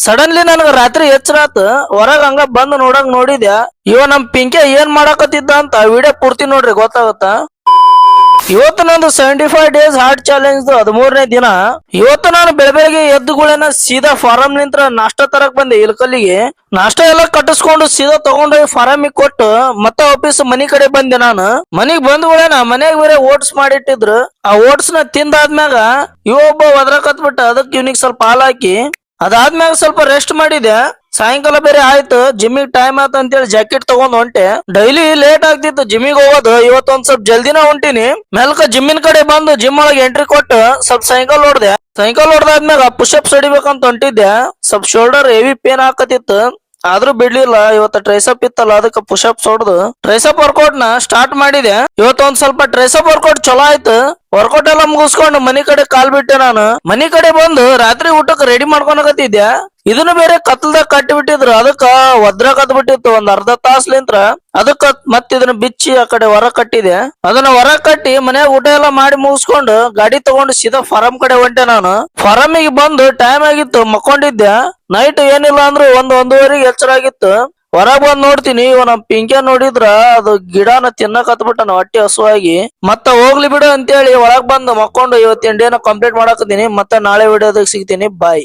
Suddenly ನನ್ಗ ರಾತ್ರಿ ಎಚ್ಚರಾತ್ ಹೊರಗ್ ಹಂಗ ಬಂದ್ ನೋಡಿದ್ಯಾ ಇವ ನಮ್ ಪಿಂಕೆ ಏನ್ ಮಾಡಾಕತ್ತಿದ್ದ ಅಂತ ವಿಡಿಯೋ ಪೂರ್ತಿ ನೋಡ್ರಿ ಗೊತ್ತಾಗತ್ತ. ಇವತ್ತು ನಂದು 75 days ಹಾರ್ಟ್ ಚಾಲೆಂಜ್ 13ನೇ ದಿನ. ಇವತ್ತು ನಾನು ಬೆಳಗ್ಗೆ ಎದ್ದುಗಳೇನ ಸೀದಾ ಫಾರಂ ನಿಂತ್ರ ನಾಷ್ಟ ತರಕ್ ಬಂದೆ ಇಲ್ಕಲ್ಲಿಗೆ. ನಾಷ್ಟ ಎಲ್ಲ ಕಟ್ಟಿಸ್ಕೊಂಡು ಸೀದಾ ತಗೊಂಡೋಗಿ ಫಾರಮಿಗೆ ಕೊಟ್ಟು ಮತ್ತೆ ವಾಪಸ್ ಮನಿ ಕಡೆ ಬಂದೆ. ನಾನು ಮನಿಗ್ ಬಂದ್ಗಳೇನ ಮನೆಗ್ ಬೇರೆ ಓಟ್ಸ್ ಮಾಡಿಟ್ಟಿದ್ರು. ಆ ಓಟ್ಸ್ ನ ತಿಂದಾದ್ಮ್ಯಾಗ ಒಬ್ಬ ಒದ್ರಕತ್ಬಿಟ್ಟ. ಅದಕ್ಕೆ ಇವ್ನಿಗೆ ಸ್ವಲ್ಪ ಹಾಲ್ ಹಾಕಿ ಅದಾದ್ಮ್ಯಾಗ ಸ್ವಲ್ಪ ರೆಸ್ಟ್ ಮಾಡಿದೆ. ಸಾಯಂಕಾಲ ಬೇರೆ ಆಯ್ತು, ಜಿಮ್ಮಿಗ್ ಟೈಮ್ ಆಯ್ತು ಅಂತೇಳಿ ಜಾಕೆಟ್ ತಗೊಂಡ್ ಹೊಂಟೆ. ಡೈಲಿ ಲೇಟ್ ಆಗ್ತಿತ್ತು ಜಿಮ್ಮಿಗೆ ಹೋಗೋದು, ಇವತ್ತೊಂದ್ ಸ್ವಲ್ಪ ಜಲ್ದಿನ ಹೊಂಟಿನಿ. ಮೆಲ್ಕ ಜಿಮ್ಮಿನ ಕಡೆ ಬಂದು ಜಿಮ್ ಒಳಗೆ ಎಂಟ್ರಿ ಕೊಟ್ಟು ಸ್ವಲ್ಪ ಸೈಕಲ್ ಹೊಡ್ದೆ. ಸೈಕಲ್ ಹೊಡ್ದಾದ್ಮ್ಯಾಗ ಪುಷಪ್ಸ್ ಹೊಡಿಬೇಕಂತ ಹೊಂಟಿದ್ದೆ. ಸ್ವಲ್ಪ ಶೋಲ್ಡರ್ ಹೆವಿ ಪೇನ್ ಹಾಕತಿತ್ತು, ಆದ್ರೂ ಬಿಡ್ಲಿಲ್ಲ. ಇವತ್ತು ಟ್ರೈಸಪ್ ಇತ್ತಲ್ಲ, ಅದಕ್ಕೆ ಪುಷಪ್ಸ್ ಹೊಡ್ದು ಟ್ರೈಸಪ್ ವರ್ಕೌಟ್ ನ ಸ್ಟಾರ್ಟ್ ಮಾಡಿದೆ. ಇವತ್ತೊಂದ್ ಸ್ವಲ್ಪ ಟ್ರೈಸಪ್ ವರ್ಕೌಟ್ ಚಲೋ ಆಯ್ತು. ವರ್ಕೌಟ್ ಎಲ್ಲ ಮುಗಿಸ್ಕೊಂಡು ಮನಿ ಕಡೆ ಕಾಲ್ ಬಿಟ್ಟೆ. ನಾನು ಮನಿ ಕಡೆ ಬಂದು ರಾತ್ರಿ ಊಟಕ್ಕೆ ರೆಡಿ ಮಾಡ್ಕೊಳಕತ್ತಿದ್ದೆ. ಇದನ್ನು ಬೇರೆ ಕತ್ಲದಾಗ ಕಟ್ಟಿ ಬಿಟ್ಟಿದ್ರು, ಅದಕ್ಕ ಒದ್ರಾಕತ್ ಬಿಟ್ಟಿತ್ತು ಒಂದ್ ಅರ್ಧ ತಾಸ್ಲಿಂತ್ರ. ಅದಕ್ಕ ಮತ್ ಇದನ್ನ ಬಿಚ್ಚಿ ಆ ಕಡೆ ಹೊರ ಕಟ್ಟಿದೆ. ಅದನ್ನ ಹೊರ ಕಟ್ಟಿ ಮನ್ಯಾಗ ಊಟ ಎಲ್ಲ ಮಾಡಿ ಮುಗಿಸ್ಕೊಂಡು ಗಾಡಿ ತಗೊಂಡು ಸೀದಾ ಫಾರಂ ಕಡೆ ಹೊಂಟೆ. ನಾನು ಫಾರಮಿಗೆ ಬಂದು ಟೈಮ್ ಆಗಿತ್ತು, ಮಕ್ಕೊಂಡಿದ್ದೆ. ನೈಟ್ ಏನಿಲ್ಲ ಅಂದ್ರು 1-1:30 ಎಚ್ಚರ ಆಗಿತ್ತು. ಹೊರಗ್ ಬಂದ್ ನೋಡ್ತೀನಿ, ಇವ ನಮ್ ಪಿಂಕೆ ನೋಡಿದ್ರ ಅದು ಗಿಡನ ತಿನ್ನಕ್ ಹತ್ಬಿಟ್ಟನ ಹೊಟ್ಟೆ ಹಸುವಾಗಿ. ಮತ್ತ ಹೋಗ್ಲಿ ಬಿಡು ಅಂತೇಳಿ ಒಳಗ್ ಬಂದು ಮಕ್ಕೊಂಡು ಇವತ್ತಿನ ಡೇನ ಕಂಪ್ಲೀಟ್ ಮಾಡಾಕತ್ತೀನಿ. ಮತ್ತೆ ನಾಳೆ ವಿಡಿಯೋದಾಗ ಸಿಗ್ತೀನಿ. ಬಾಯ್.